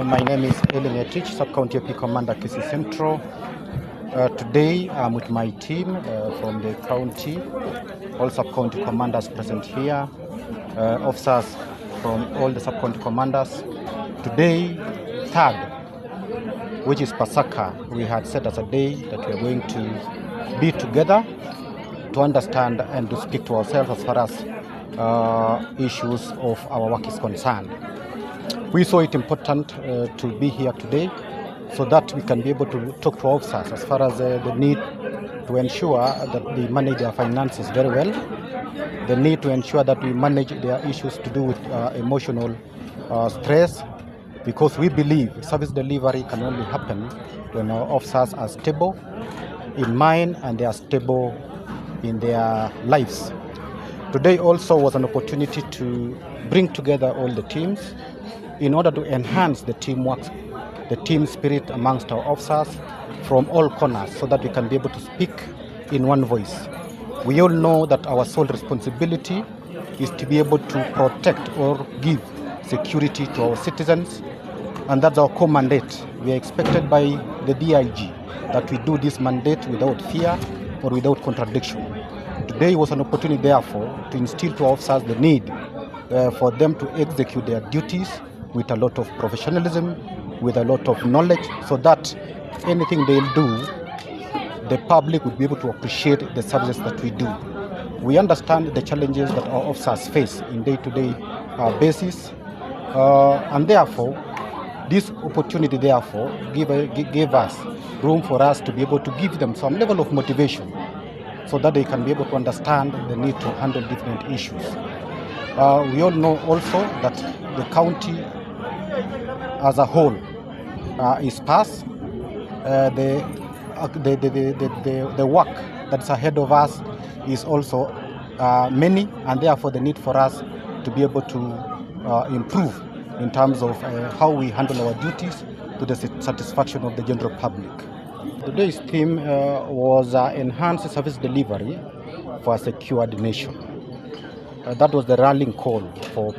My name is Eli Ngetich, Sub-County AP Commander, Kisii Central. Today I'm with my team from the county, all sub-county commanders present here, officers from all the sub-county commanders. Today, third, which is Pasaka, we had set as a day that we are going to be together to understand and to speak to ourselves as far as issues of our work is concerned. We saw it important to be here today so that we can be able to talk to officers as far as the need to ensure that they manage their finances very well, the need to ensure that we manage their issues to do with emotional stress, because we believe service delivery can only happen when our officers are stable in mind and they are stable in their lives. Today also was an opportunity to bring together all the teams in order to enhance the teamwork, the team spirit amongst our officers from all corners, so that we can be able to speak in one voice. We all know that our sole responsibility is to be able to protect or give security to our citizens, and that's our core mandate. We are expected by the DIG that we do this mandate without fear or without contradiction. Today was an opportunity, therefore, to instill to our officers the need for them to execute their duties with a lot of professionalism, with a lot of knowledge, so that anything they'll do, the public would be able to appreciate the services that we do. We understand the challenges that our officers face in day-to-day basis, and therefore, this opportunity, therefore, gave us room for us to be able to give them some level of motivation so that they can be able to understand the need to handle different issues. We all know also that the county as a whole is sparse. The work that's ahead of us is also many, and therefore the need for us to be able to improve in terms of how we handle our duties to the satisfaction of the general public. Today's theme was enhanced service delivery for a secured nation. That was the rallying call for